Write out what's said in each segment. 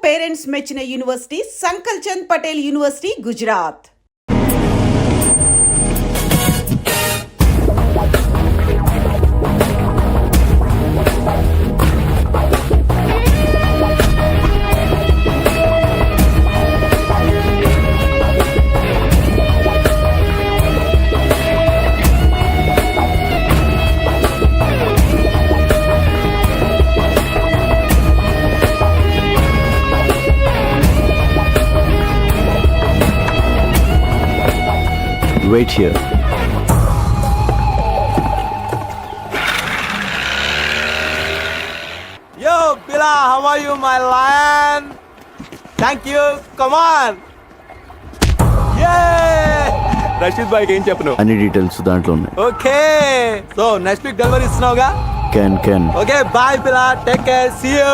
Parents మెచ్చిన university Sankalchand Patel university Gujarat. Wait here. Yo, Bila, how are you, my lion? Thank you. Come on. Yeah. Rashid bhai ఏం చెప్పను? అన్ని details దాంట్లో ఉన్నాయి. Okay. So next week delivery ఇస్తున్నావుగా? Can. Okay, bye Bila. Take care. See you.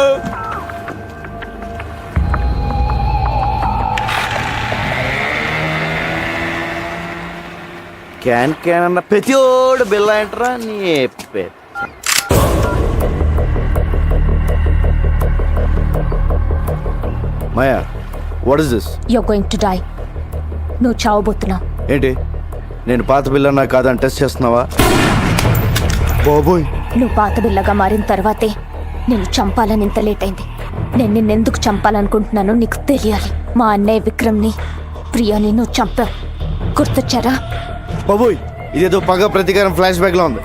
క్యాన్ అన్న ప్రతిోడు బిల్ల ఏంట్రా నీ మాయా what is this? You're going to die. నువ్వు చావబోతున్నావు. ఏంటి నేను పాత బిల్లన్నా కాదని టెస్ట్ చేస్తున్నావా? బాబోయ్, నువ్వు పాత బిల్లగా మారిన తర్వాతే నేను చంపాలని ఇంత లేట్ అయింది. నేను నిన్నెందుకు చంపాలనుకుంటున్నానో నీకు తెలియాలి. మా అన్నయ్య విక్రమ్ని, ప్రియాని నువ్వు చంపావు. గుర్తొచ్చారా? బాబోయ్, ఇదేదో పగ ప్రతీకారం ఫ్లాష్ బ్యాక్ లో ఉంది.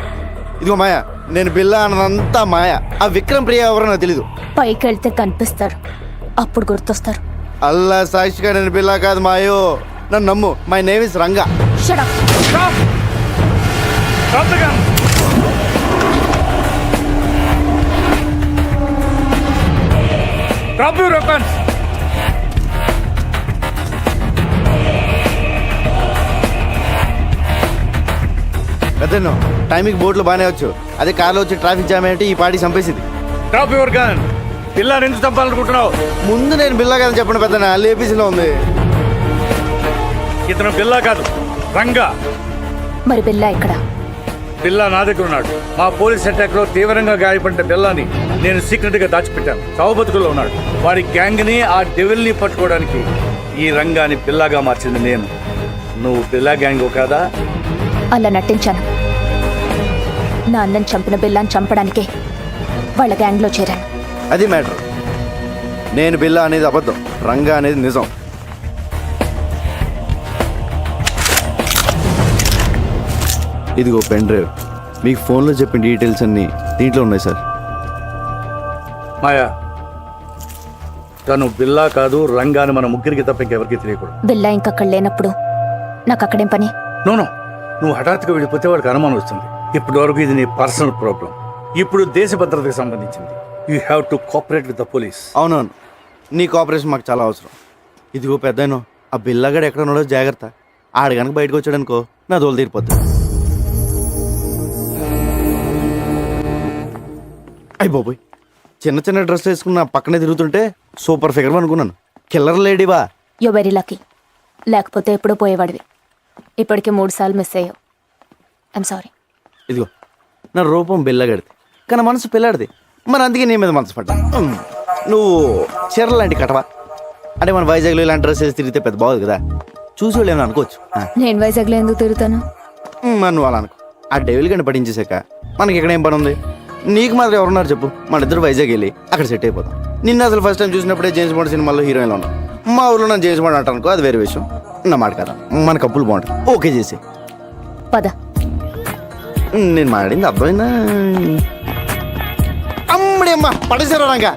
ఇదిగో మాయా, నేను బిల్ల అన్నదంతా మాయా. ఆ విక్రమ్ ప్రియ ఎవరో నాకు తెలీదు. పైకి వెళ్తే కనిపిస్తారు, అప్పుడు గుర్తొస్తారు. అల్లా సాక్షిగా నేను బిల్ల కాదు మాయో, నన్ను నమ్ము. My name is Ranga. Shut up. Drop the gun. Drop your weapons. పెద్దను టైంకి బోట్లో బాగానే వచ్చు, అదే కార్లో వచ్చి ట్రాఫిక్ జామ్ ఏంటి ఈ పార్టీ చంపేసింది. Drop your gun. పిల్లని ఎందుకు చంపాలనుకుంటున్నావు? ముందు నేను బిల్లా కాదని చెప్పండి పెద్దన, లేపీసీలో ఉంది. ఇతను బిల్లా కాదు, రంగా. మరి బిల్లా ఇక్కడ? బిల్లా నా దగ్గర ఉన్నాడు. మా పోలీస్ అటాక్ లో తీవ్రంగా గాయపడిన బిల్లాని నేను సీక్రెట్ గా దాచిపెట్టాను. చావుబతుకుల్లో ఉన్నాడు. వాడి గ్యాంగ్ ని, ఆ డెవిల్ ని పట్టుకోవడానికి ఈ రంగాని బిల్లాగా మార్చింది నేను. నువ్వు బిల్లా గ్యాంగ్ కాదా? అలా నటించాను. నా అన్నని చంపిన బిల్లాని చంపడానికే వాళ్ళ గ్యాంగ్లో చేరాను. అది మ్యాటర్. నేను బిల్లా అనేది అబద్ధం, రంగా అనేది నిజం. ఇదిగో పెన్ డ్రైవ్, మీకు ఫోన్లో చెప్పిన డీటెయిల్స్ అన్నీ దీంట్లో ఉన్నాయి సార్. మాయా, తను బిల్లా కాదు, రంగాని మన ముగ్గురికి తప్ప ఇంకెవరికి తెలియకూడదు. బిల్లా ఇంకక్కడ లేనప్పుడు నాకు అక్కడేం పని? నోనో, నువ్వు హఠాత్తుగా వెళ్ళిపోతే వాడికి అనుమానం వస్తుంది. ఇప్పటి వరకు ఇది నీ పర్సనల్ ప్రాబ్లం. ఇప్పుడు దేశ భద్రతకు సంబంధించింది. You have to cooperate with the police. అవునవును, నీ కోఆపరేషన్ మాకు చాలా అవసరం. ఇదిగో పెద్దను, ఆ బిల్లాగాడు ఎక్కడ ఉన్నాడో జాగ్రత్త. ఆడ కనుక బయటకు వచ్చాడనుకో నా దోలు తీరిపోద్ది. అయ్యి బాబోయ్, చిన్న చిన్న డ్రెస్ వేసుకున్న పక్కనే తిరుగుతుంటే సూపర్ ఫిగర్ అనుకున్నాను. కిల్లర్ లేడీవా? You very lucky. లేకపోతే ఎప్పుడో పోయేవాడివి. ఇప్పటికే 3 సార్లు మిస్ అయ్యావు. I'm sorry. ఇదిగో నా రూపం బిల్లగాడిది, కానీ మనసు పిల్లాడిది. మరి అందుకే నీ మీద మనసు పడ్డా. నువ్వు చీరలు లాంటి కటవా అంటే మన వైజాగ్లో ఇలాంటి డ్రెస్ వేసి తిరిగితే పెద్ద బాగుంది కదా, చూసి వాళ్ళు ఏమైనా అనుకోవచ్చు. నేను వైజాగ్లో ఎందుకు తిరుగుతాను? మరి నువ్వు అలా అనుకో. ఆ డెవిల్ గంట పట్టించేసాక మనకి ఇక్కడ ఏం పని ఉంది? నీకు మాత్రం ఎవరున్నారు చెప్పు? మన ఇద్దరు వైజాగ్ వెళ్ళి అక్కడ సెట్ అయిపోతాం. నిన్న అసలు ఫస్ట్ టైం చూసినప్పుడే జేమ్స్ బాండ్ సినిమాలో హీరోయిన్లో ఉన్నాం. మా ఊళ్ళో నన్ను జేమ్స్ బాండ్ అంటానుకో, అది వేరే విషయం. నా మాట కదా, మన కప్పులు బాగుంటుంది. ఓకే చేసి పద. నేను మాట్లాడింది అర్థమైందా? అమ్మడి అమ్మ పడేసారు రంగా,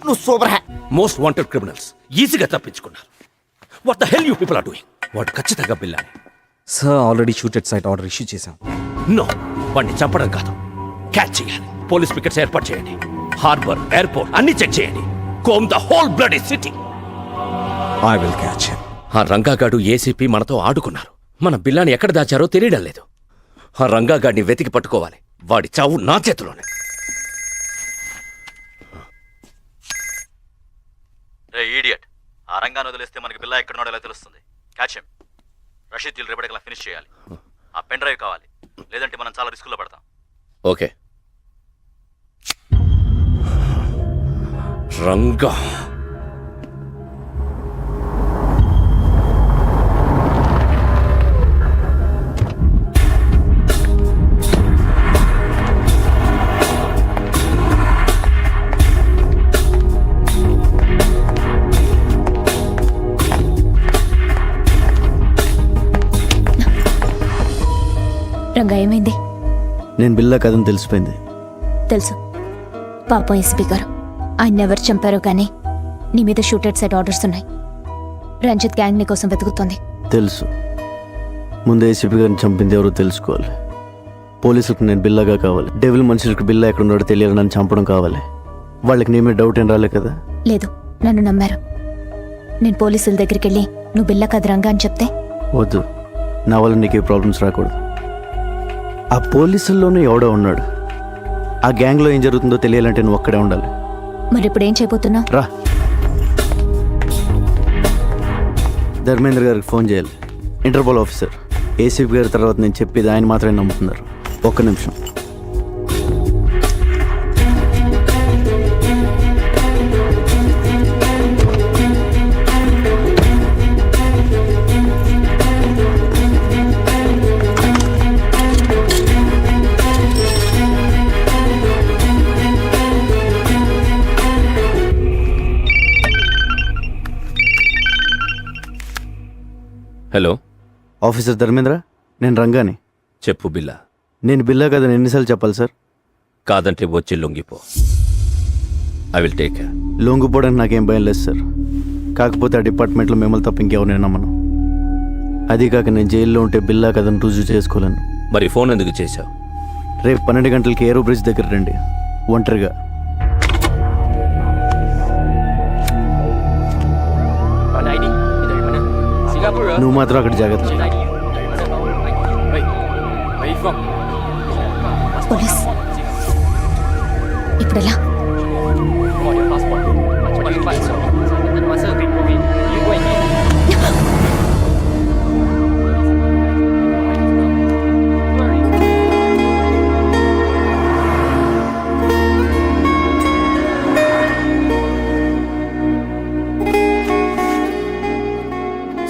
నువ్వు సూపర్ హ్యా. మోస్ట్ వాంటెడ్ క్రిమినల్స్ ఈజీగా తప్పించుకున్నారు. What the hell you people are doing? వాడు ఖచ్చితంగా బిల్లాని. Sir already shooted sight order issue చేశాం. నో, వాడిని చంపడం కాదు, క్యాచ్ చేయాలి. పోలీస్ పికెట్స్ ఏర్పాటు చేయండి. హార్బర్, ఎయిర్పోర్ట్ అన్ని చెక్ చేయండి. Comb the whole bloody city. I will catch him. ఆ రంగాగాడు ఏసీపీ మనతో ఆడుకున్నారు. మన బిల్లాని ఎక్కడ దాచారో తెలియడం లేదు. ఆ రంగాగాడిని వెతికి పట్టుకోవాలి. వాడి చావు నా చేతిలోనే. ఈడియట్, ఆ రంగాన్ని వదిలేస్తే మనకి బిల్లా ఎక్కడున్నాడో ఎలా తెలుస్తుంది? Catch him. రషీద్ డీల్ రేపటికల్లా ఫినిష్ చేయాలి. ఆ పెన్ డ్రైవ్ కావాలి, లేదంటే మనం చాలా రిస్కులో పడతాం. ఓకే. రంగా రంగా ఏమైంది? నేను బిల్లా కథను తెలిసిపోయింది. తెలుసు. పాపం ఎస్పీ గారు ఆయన ఎవరు చంపారో కానీ నీ మీద షూటెడ్ సైడ్ ఆర్డర్స్ ఉన్నాయి. రంజిత్ గ్యాంగ్ నీ కోసం వెతుకుతోంది. తెలుసు. ముందు ఏసీపీ గారిని చంపింది ఎవరో తెలుసుకోవాలి. పోలీసులకు నేను బిల్లాగా కావాలి. డెవిల్ మనుషులకు బిల్లా ఎక్కడ ఉన్నాడో తెలియాలి. నన్ను చంపడం కావాలి. వాళ్ళకి నీ మీద డౌట్ ఏం రాలే కదా? లేదు, నన్ను నమ్మారు. నేను పోలీసుల దగ్గరికి వెళ్ళి నువ్వు బిల్లా కాదు రంగా అని చెప్తే వద్దు. నా వల్ల నీకు ఏ ప్రాబ్లమ్స్ రాకూడదు. ఆ పోలీసుల్లోనూ ఎవడో ఉన్నాడు. ఆ గ్యాంగ్లో ఏం జరుగుతుందో తెలియాలంటే నువ్వు ఒక్కడే ఉండాలి. మరి ఇప్పుడు ఏం చేయబోతున్నావు? రా, ధర్మేంద్ర గారికి ఫోన్ చేయాలి. Interpol officer. ఏసీపీ గారి తర్వాత నేను చెప్పేది ఆయన మాత్రమే నమ్ముతున్నారు. ఒక్క నిమిషం. హలో, ఆఫీసర్ ధర్మేంద్ర, నేను రంగాని. చెప్పు బిల్లా. నేను బిల్లా కదని ఎన్నిసార్లు చెప్పాలి సార్? కాదంటే వచ్చి లొంగిపో. I will take care. లొంగిపోవడానికి నాకేం భయం లేదు సార్. కాకపోతే ఆ డిపార్ట్మెంట్లో మిమ్మల్ని తప్ప ఇంకెవరిని నమ్మను. అది కాక నేను జైల్లో ఉంటే బిల్లా కథను రుజువు చేసుకోలేను. మరి ఫోన్ ఎందుకు చేశావు? రేపు 12 గంటలకి ఏరో బ్రిడ్జ్ దగ్గర రండి, ఒంటరిగా. నువ్వు మాత్రం అక్కడ జాగ్రత్త. పోలీస్ ఇప్పుడు ఎలా?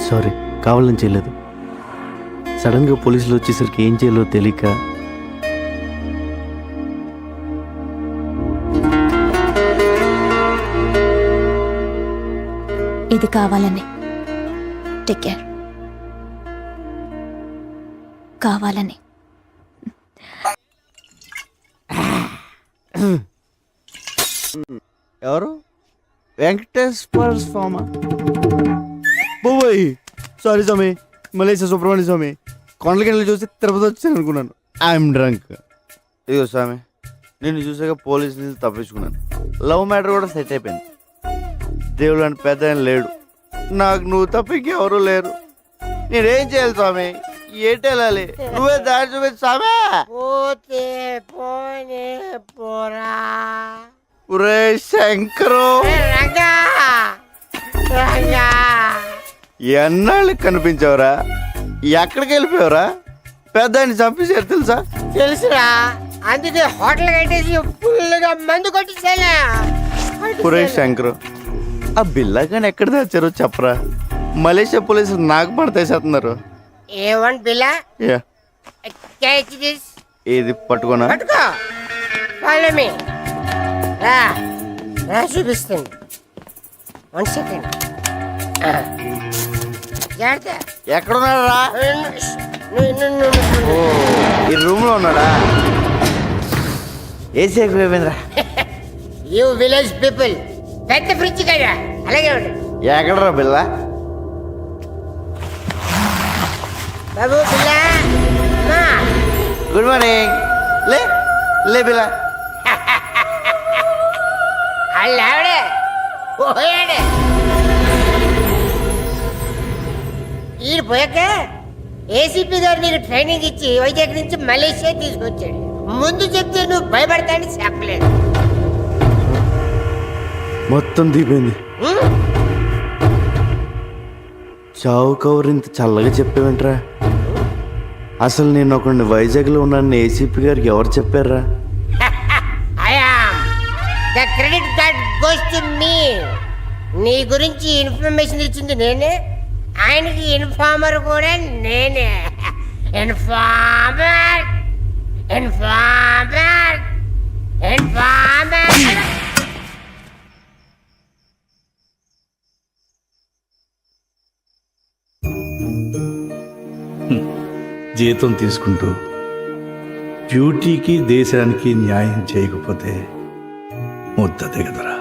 సారీ, కావాలని చేయలేదు. సడన్గా పోలీసులు వచ్చేసరికి ఏం చేయాలో తెలియక. ఇది కావాలని. Take care. కావాలని. ఎవరు? వెంకటేశ్వర స్వామి. బాబోయ్, సారీ స్వామి. మలేషియా సుబ్రహ్మణ్య స్వామి. కొండలకి చూసి తిరుపతి వచ్చాను అనుకున్నాను. I'm drunk. ఇదిగో స్వామి, నిన్ను చూసాక పోలీసు నుంచి తప్పించుకున్నాను. లవ్ మ్యాటర్ కూడా సెట్ అయిపోయింది. దేవుడు అని పెద్ద ఆయన లేడు. నాకు నువ్వు తప్ప ఇంకెవరూ లేరు. నేనేం చేయాలి స్వామి? ఏంటి వెళ్ళాలి? నువ్వే దారి చూపించు స్వామి. ఒరే శంకరు, ఎన్నాళ్ళకి కనిపించావురా? ఎక్కడికి వెళ్ళిపోయావురా? పెద్ద ఆయన చంపేశారు తెలుసా? తెలుసురా, అందుకే హోటల్ కట్టేసి ఫుల్గా మందు కొట్టేసాను. ఒరే శంకరు, ఆ బిల్లాగాని ఎక్కడ తెచ్చారో చెప్పరా? మలేషియా పోలీసులు నాకు పడతేసేస్తున్నారు. ఏమంట బిల్లా? Yeah, catch this. ఇది పట్టుకోనా? పట్టుకో. Follow me. రా రా చూపిస్తాను. 1 సెకండ్. జాగ్రత్త. ఎక్కడున్నారా? ఈ రూమ్ లో ఉన్నాడా? ఏసీ ఎక్కువైపోయిందిరా. యూ విలేజ్ పీపుల్ పెద్ద ఫ్రిడ్జ్ కదా, అలాగే ఉండు. ఎక్కడరా బిల్లా? బాబు బిల్లా. Good morning. లే లే బిల్లా. ఆవిడే పోయాడే. ఈయన పోయాక ఏసీపీ గారు నీకు ట్రైనింగ్ ఇచ్చి వైజాగ్ నుంచి మలేషియా తీసుకొచ్చాడు. ముందు చెప్తే నువ్వు భయపడతానని చెప్పలేదు. మొత్తం దిగిపోయింది. చావు కవర్ ఇంత చల్లగా చెప్పేవేంట్రా? అసలు నేను ఒకడిని వైజాగ్లో ఉన్నాను ఏసీపీ గారికి ఎవరు చెప్పారా? I am the credit card goes to me. నీ గురించి ఇన్ఫర్మేషన్ ఇచ్చింది నేనే, ఆయనకి ఇన్ఫార్మర్ కూడా నేనే. Informer informer informer. జీతం తీసుకుంటూ డ్యూటీకి దేశానికి న్యాయం చేయకపోతే ముద్ద దిగదరా.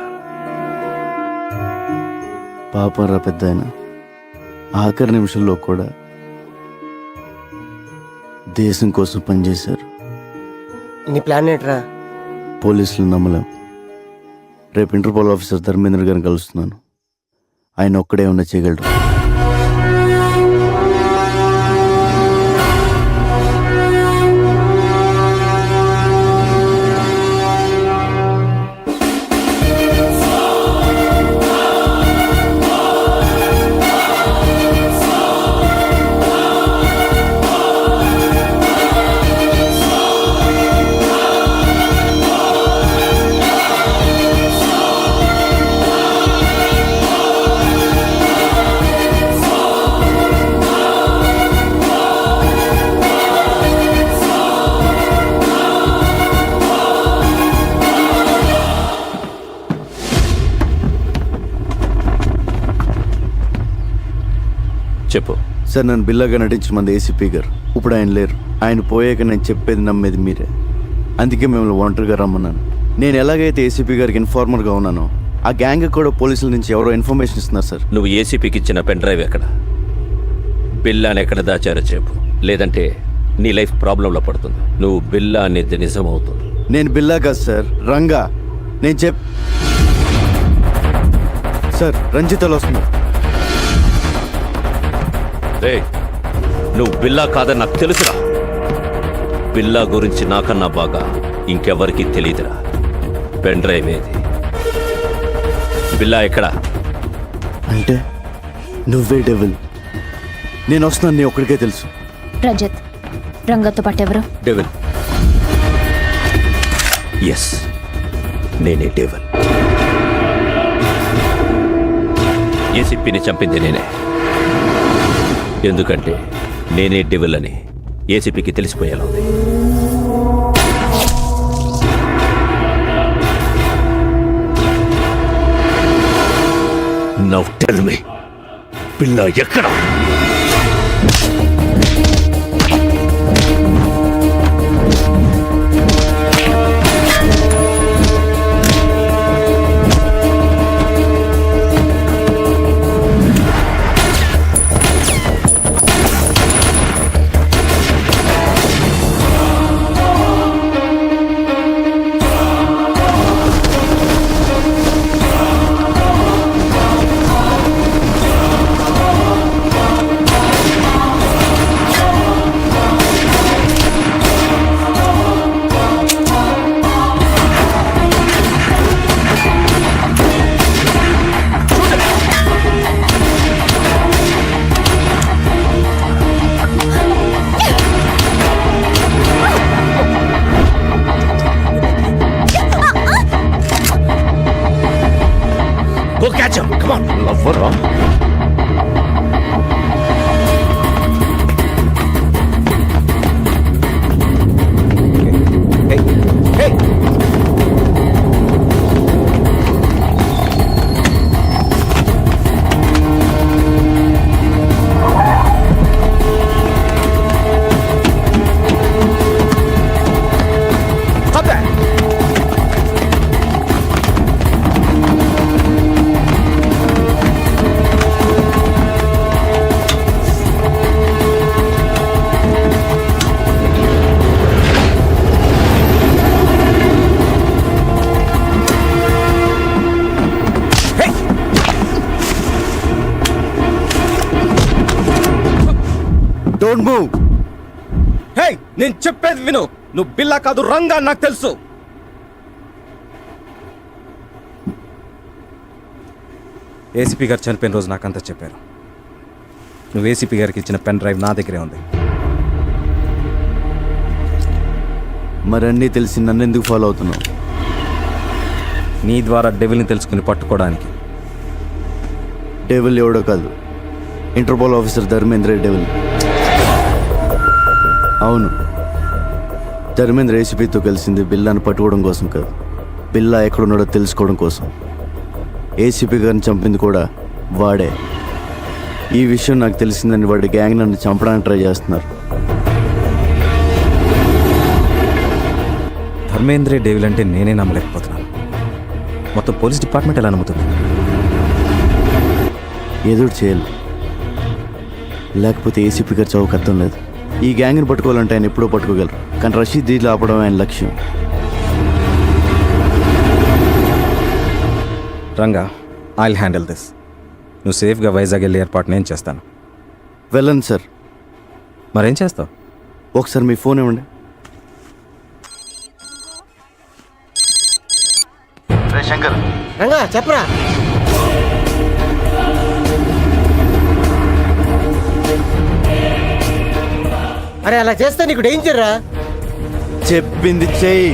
పాపరా పెద్ద ఆయన ఆఖరి నిమిషంలో కూడా దేశం కోసం పనిచేశారు. నీ ప్లాన్ ఏంట్రా? పోలీసులు నమ్మలేం. రేపు ఇంటర్పోల్ ఆఫీసర్ ధర్మేంద్ర గారిని కలుస్తున్నాను. ఆయన ఒక్కడే ఉన్న చేయగలరు. చెప్పు. సార్, నన్ను బిల్లాగా నటించిన మంది ఏసీపీ గారు. ఇప్పుడు ఆయన లేరు. ఆయన పోయాక నేను చెప్పేది నమ్మేది మీరే. అందుకే మిమ్మల్ని ఒంటరిగా రమ్మన్నాను. నేను ఎలాగైతే ఏసీపీ గారికి ఇన్ఫార్మర్గా ఉన్నానో, ఆ గ్యాంగ్ కూడా పోలీసుల నుంచి ఎవరో ఇన్ఫర్మేషన్ ఇస్తున్నారు సార్. నువ్వు ఏసీపీకి ఇచ్చిన పెన్ డ్రైవ్ ఎక్కడ? బిల్లాని ఎక్కడ దాచారో చెప్పు, లేదంటే నీ లైఫ్ ప్రాబ్లంలో పడుతుంది. నువ్వు బిల్లా అనేది నిజం అవుతుంది. నేను బిల్లా కాదు సార్, రంగా. నేను సార్, రంజితలు వస్తున్నారు. రే, నువ్వు బిల్లా కాదని నాకు తెలుసురా. బిల్లా గురించి నాకన్నా బాగా ఇంకెవరికి తెలియదురా. పెన్ డ్రైవ్ ఏది? బిల్లా ఎక్కడా? అంటే నువ్వే డెవిల్. నేను వస్తున్నాను, నీ ఒక్కడికే తెలుసు. రజత్, రంగతో పాటు ఎవరు? డెవిల్. ఎస్, నేనే డెవిల్. ఏసీపీని చంపింది నేనే. ఎందుకంటే నేనే డెవిల్ అని ఏసీపీకి తెలిసిపోయేలా ఉంది. నౌ టెల్ మీ, బిల్లా ఎక్కడ? Go catch him. Come on. Lover, huh? Don't move. Hey, నేను చెప్పేది విను. నువ్వు బిల్లా కాదు, రంగా నాకు తెలుసు. ఏసీపీ గారు చనిపోయిన రోజు నాకంతా చెప్పారు. నువ్వు ఏసీపీ గారికి ఇచ్చిన పెన్ డ్రైవ్ నా దగ్గరే ఉంది. మరన్నీ తెలిసి నన్ను ఎందుకు ఫాలో అవుతున్నావు? నీ ద్వారా డెవిల్ని తెలుసుకుని పట్టుకోవడానికి. డెవిల్ ఎవడో కాదు, ఇంటర్పోల్ ఆఫీసర్ ధర్మేంద్ర డెవిల్. అవును, ధర్మేంద్ర ఏసీపీతో కలిసింది బిల్లాని పట్టుకోవడం కోసం కాదు, బిల్లా ఎక్కడున్నాడో తెలుసుకోవడం కోసం. ఏసీపీ గారిని చంపింది కూడా వాడే. ఈ విషయం నాకు తెలిసిందని వాడి గ్యాంగ్ నన్ను చంపడానికి ట్రై చేస్తున్నారు. ధర్మేంద్రే డేవిల్ అంటే నేనే నమ్మలేకపోతున్నాను. మొత్తం పోలీస్ డిపార్ట్మెంట్ ఎలా నమ్ముతుంది? ఏదో చేయాలి, లేకపోతే ఏసీపీ గారు చౌక అర్థం లేదు. ఈ గ్యాంగ్ని పట్టుకోవాలంటే ఆయన ఎప్పుడో పట్టుకోగలరు, కానీ రషీద్ దీంట్లో ఆపడం ఆయన లక్ష్యం. Ranga, I'll handle this. నువ్వు సేఫ్గా వైజాగ్ వెళ్ళే ఏర్పాటు నేను చేస్తాను. వెళ్ళండి సార్. మరేం చేస్తావు? ఒకసారి మీ ఫోన్ ఇవ్వండి. శంకర్, రంగా చెప్పరా. అరే అలా చేస్తే నీకు డేంజర్ రా. చెప్పింది చెయ్యి.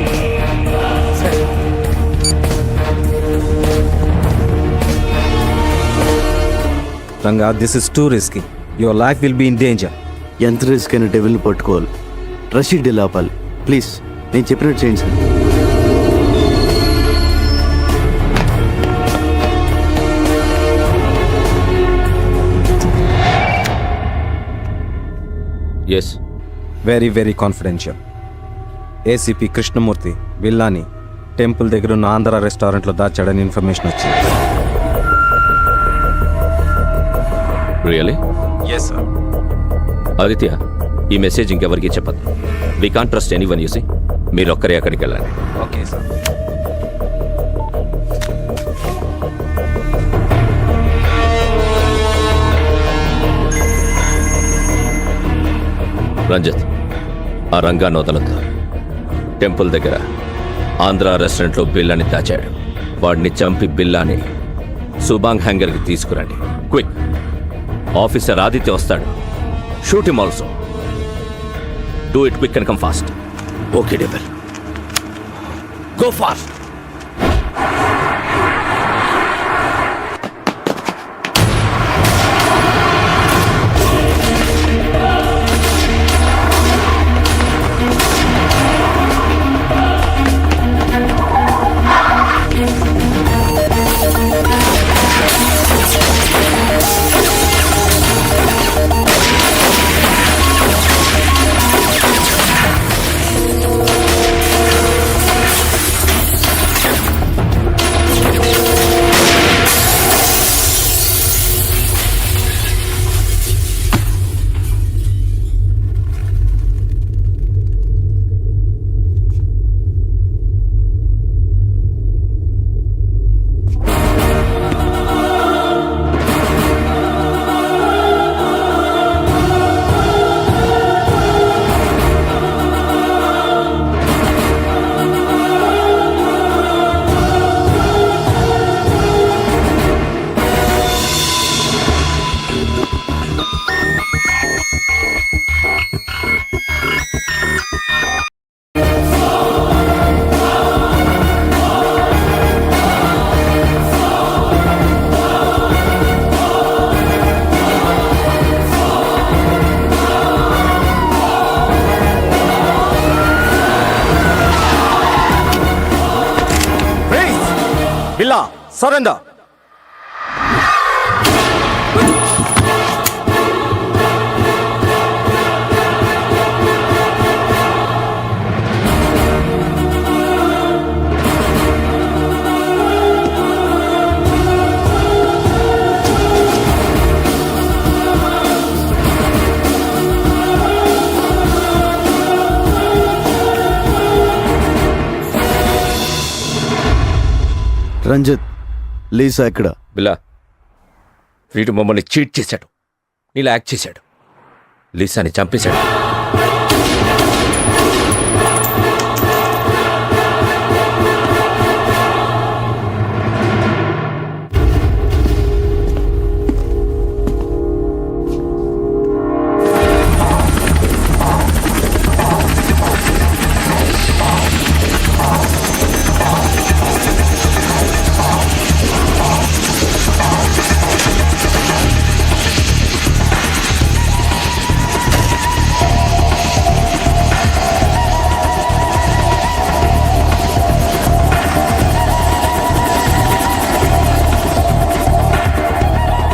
Ranga, this is too risky. Your life will be in danger. ఎంత రిస్క్ అయినా డెవిల్ని పట్టుకోవాలి, రషీద్ డీల్ ఆపాలి. ప్లీజ్ నేను చెప్పినట్టు చేయండి sir. Yes, very very confidential. ACP Krishnamurthy బిల్లాని టెంపుల్ దగ్గర ఉన్న ఆంధ్ర రెస్టారెంట్లో దాచాడని ఇన్ఫర్మేషన్ వచ్చింది. రియలీ? Yes sir. ఆదిత్య, ఈ మెసేజ్ ఇంకెవరికి చెప్పదు. We can't trust anyone. You see మీరు ఒక్కరే అక్కడికి వెళ్ళండి. Okay sir. రంజిత్, ఆ రంగాన్ని వదలొద్దు. టెంపుల్ దగ్గర ఆంధ్ర రెస్టారెంట్లో బిల్లాని దాచాడు. వాడిని చంపి బిల్లాని సుబాంగ్ హ్యాంగర్కి తీసుకురండి. క్విక్. ఆఫీసర్ ఆదిత్య వస్తాడు. Shoot him also. Do it quick and come fast. Okay devil, go fast. Billa, surrender. Ranjith, Lisa ఎక్కడ? బిల్లా, వీడు మమ్మల్ని చీట్ చేశాడు, నీలా యాక్ట్ చేశాడు, లీసాని చంపేశాడు.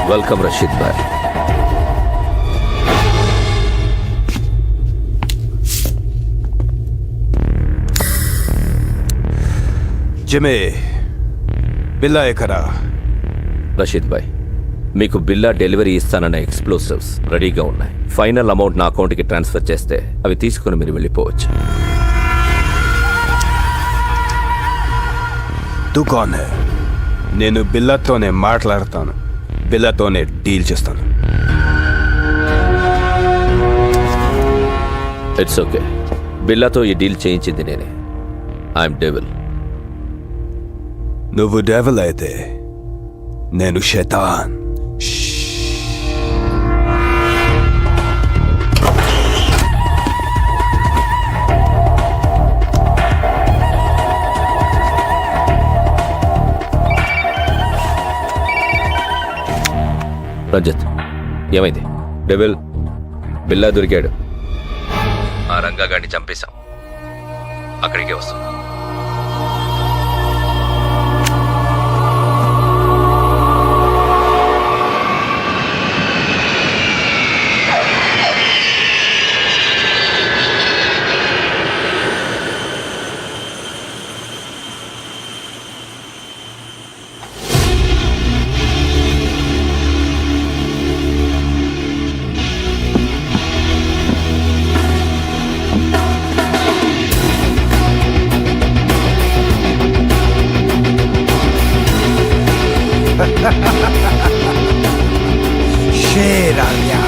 వెల్కమ్ రషీద్ భాయ్. జిమే బిల్లా ఎక్కడా? రషీద్ భాయ్, మీకు బిల్లా డెలివరీ ఇస్తానన్న ఎక్స్ప్లోసివ్స్ రెడీగా ఉన్నాయి. ఫైనల్ అమౌంట్ నా అకౌంట్కి ట్రాన్స్ఫర్ చేస్తే అవి తీసుకుని మీరు వెళ్ళిపోవచ్చు. దుకాన్ నేను బిల్లాతోనే మాట్లాడతాను, బిల్లాతోనే డీల్ చేస్తాను. It's okay. బిల్లాతో ఈ డీల్ చేయించింది నేనే. I'm devil. నువ్వు డెవిల్ అయితే నేను శైతాన్. రంజిత్, ఏమైంది? డెవిల్ బిల్లా దొరికాడు. ఆ రంగా గాడిని చంపేశాం. అక్కడికే వస్తాం. शेर आ गया.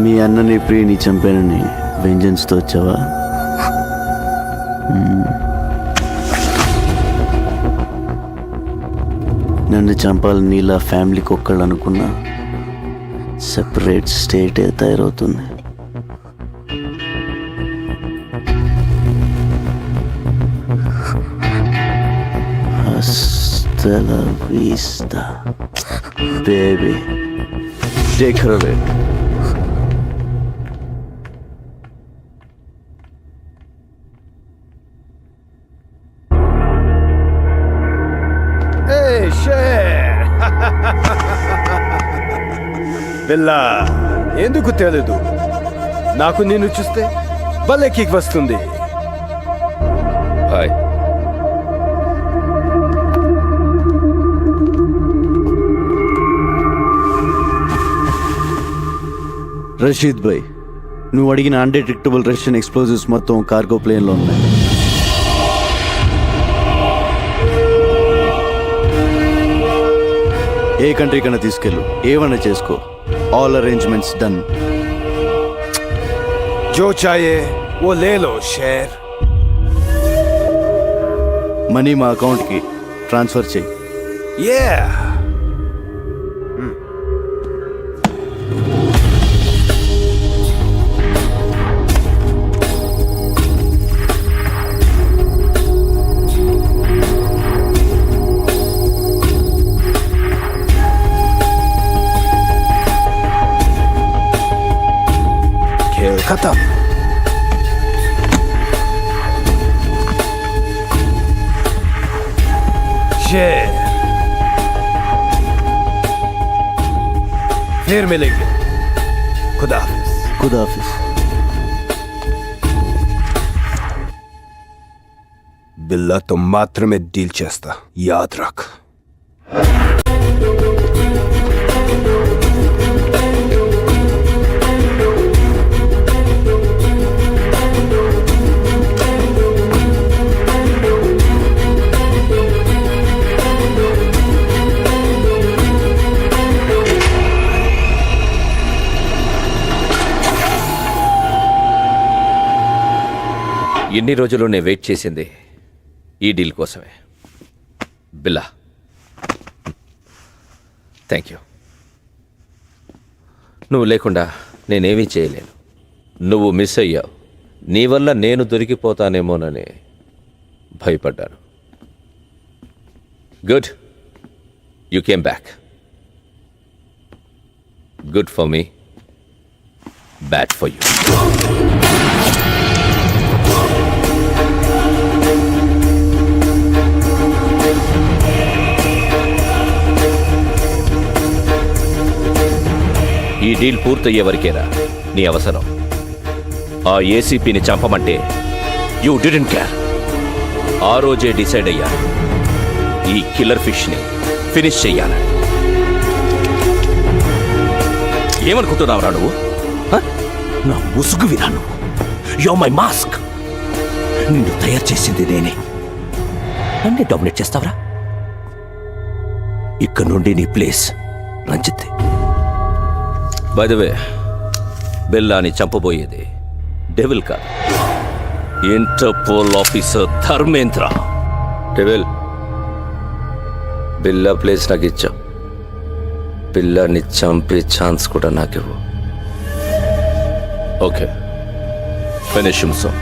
మీ అన్నని ప్రియని చంపానని వెంజన్స్తో వచ్చావా? నన్ను చంపాలని నీలా ఫ్యామిలీకి ఒక్కళ్ళు అనుకున్నా సెపరేట్ స్టేటే తయారవుతుంది. Hasta la vista, baby. Take her away. బిల్లా ఎందుకు తెలీదు? నాకు నిన్ను చూస్తే భలే కిక్ వస్తుంది. హాయ్. రషీద్ భాయ్, నువ్వు అడిగిన అన్డిటెక్టబుల్ రష్యన్ ఎక్స్ప్లోజివ్స్ మొత్తం కార్గో ప్లేన్లో ఉన్నాయి. ఏ కంట్రీ కన్నా తీసుకెళ్ళు, ఏమన్నా చేసుకో. All arrangements done. जो चाहिए वो ले लो शेर. మనీ మా అకౌంట్కి ట్రాన్స్ఫర్ చేయి. Yeah. खेल खत्म. शेर फिर मिलेंगे. खुदा हाफिज. ఖుదాఫిజ్. బిల్లాతో మాత్రమే డీల్ చేస్తా, యాద్ రఖ్. ఎన్ని రోజులు నేను వెయిట్ చేసింది ఈ డీల్ కోసమే. బిల్లా, థ్యాంక్ యూ. నువ్వు లేకుండా నేనేమీ చేయలేను. నువ్వు మిస్ అయ్యావు. నీ వల్ల నేను దొరికిపోతానేమోనని భయపడ్డాను. Good, you came back. Good for me, bad for you. ఈ డీల్ పూర్తయ్యే వరకేరా నీ అవసరం. ఆ ఏసీపీని చంపమంటే యూ డిడెంట్ కేర్. ఆ రోజే డిసైడ్ అయ్యా ఈ కిల్లర్ ఫిష్ని ఫినిష్ చెయ్యాలి. ఏమనుకుంటున్నావురా నువ్వు? నా ముసుగు విరా నువ్వు. Yo my mask. నిన్ను తయారు చేసింది నేనే. నన్నే డామినేట్ చేస్తావరా? ఇక్కడ నుండి నీ place Ranjith. By the way, బిల్లాని చంపబోయేది డెవిల్ కాదు, Interpol officer Dharmendra. Devil, Billa place నాకు ఇచ్చావు. బిల్లాని చంపే ఛాన్స్ కూడా నాకివ్వు. Okay, finish him so.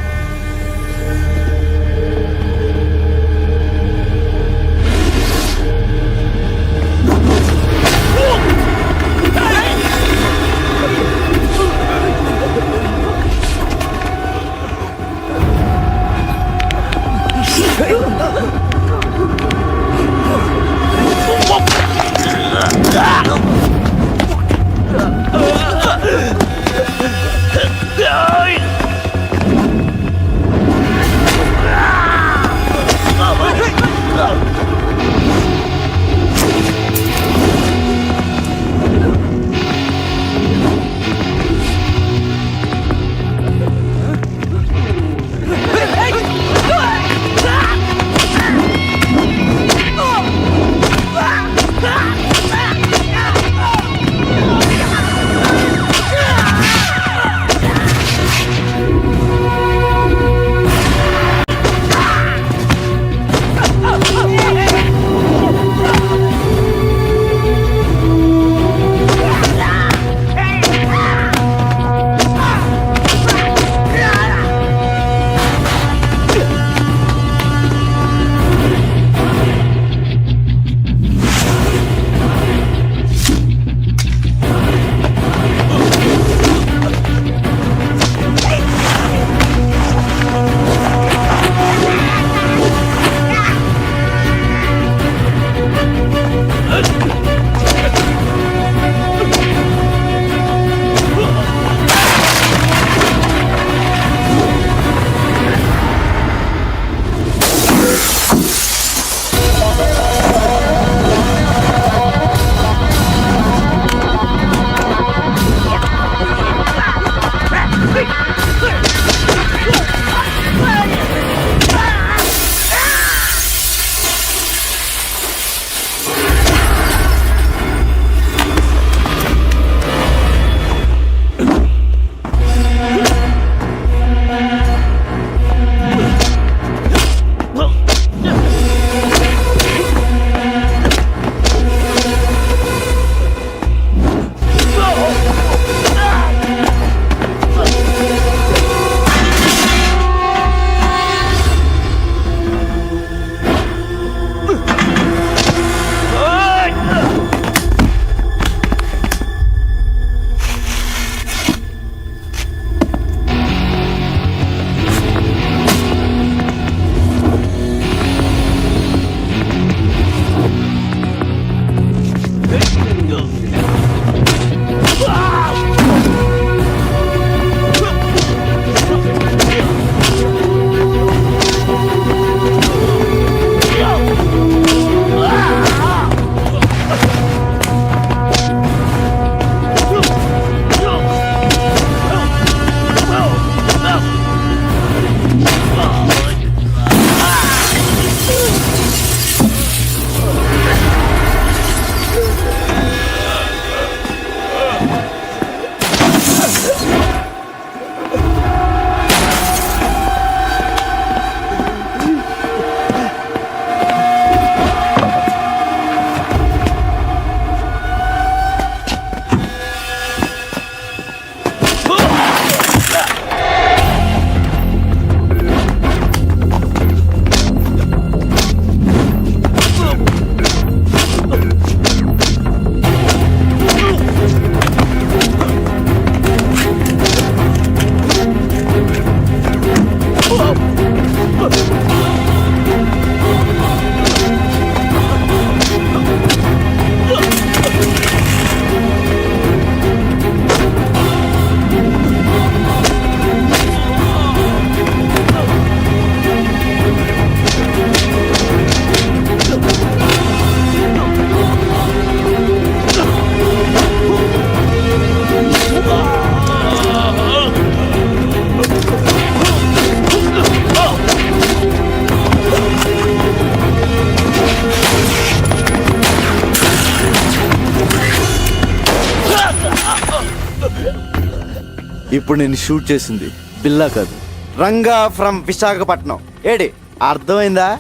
ఇప్పుడు నేను షూట్ చేసింది బిల్లా కాదు, రంగా ఫ్రమ్ విశాఖపట్నం. ఏడి అర్థమైందా?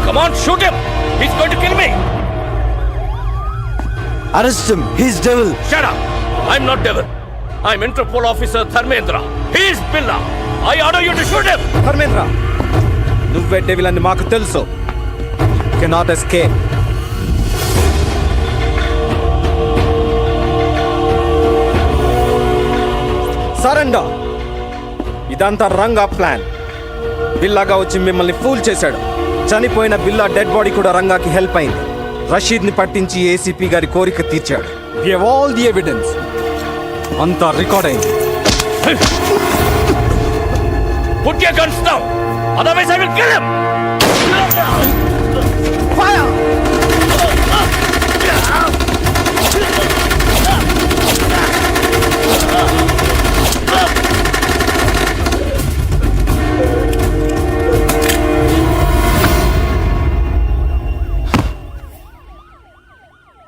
Come on, shoot him! He's going to kill me! Arrest him, his devil. Shut up! I'm not devil. I'm Interpol officer Dharmendra. He is Billa. I order you to shoot him! Dharmendra, నువ్వే devil అని మాకు తెలుసు. Cannot escape. Surrender. ఇదంతా Ranga plan. బిల్లాగా వచ్చి మిమ్మల్ని pool చేశాడు. చనిపోయిన బిల్లా dead body కూడా రంగాకి హెల్ప్ అయింది. రషీద్ని పట్టించి ఏసీపీ గారి కోరిక తీర్చాడు. We have all the evidence. అంతా రికార్డ్ అయింది. Put your guns down! Otherwise I will kill him! Fire!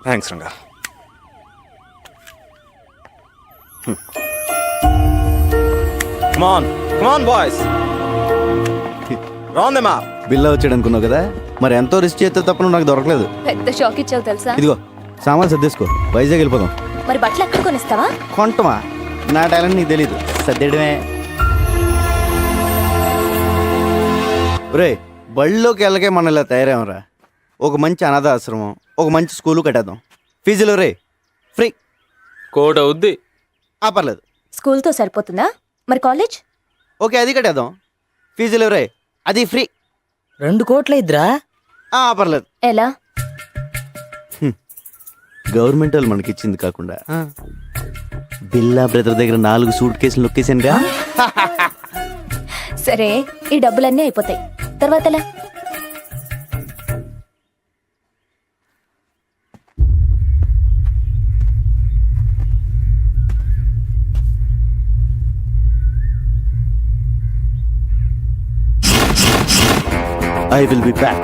Thanks Ranga. Come on, come on boys. Round them up. బిల్లా వచ్చాడు అనుకున్నావు కదా, మరి ఎంతో రిస్క్ చేస్తే తప్ప నువ్వు నాకు దొరకలేదు. పెద్ద షాక్ ఇచ్చావు తెలుసా? ఇదిగో సామాన్లు సర్దేసుకో, వైజాగ్ వెళ్ళిపోదాం. మరి బట్టలు ఎక్కడ కొనిస్తావా? కొంటమా? నా టాలెంట్ నీకు తెలీదు, సర్దేయడమే. రే, బళ్ళలోకి వెళ్ళకే మనం ఇలా తయారేమరా. ఒక మంచి అనాథ ఆశ్రమం, ఒక మంచి స్కూలు కట్టేద్దాం. ఫీజులు రే ఫ్రీ. కోడ్ అవుద్ది. పర్లేదు. స్కూల్తో సరిపోతుందా? మరి కాలేజ్? ఓకే, అది కట్టేద్దాం. ఫీజులు రే అది ఫ్రీ. 2 కోట్ల ఇద్దరా? పర్లేదు. ఎలా? గవర్నమెంట్ వాళ్ళు మనకి ఇచ్చింది కాకుండా బిల్లా బ్రదర్ దగ్గర 4 సూట్ కేసులు నొక్కేసానుగా. సరే, ఈ డబ్బులన్నీ అయిపోతాయి, తర్వాత ఎలా? I will be back.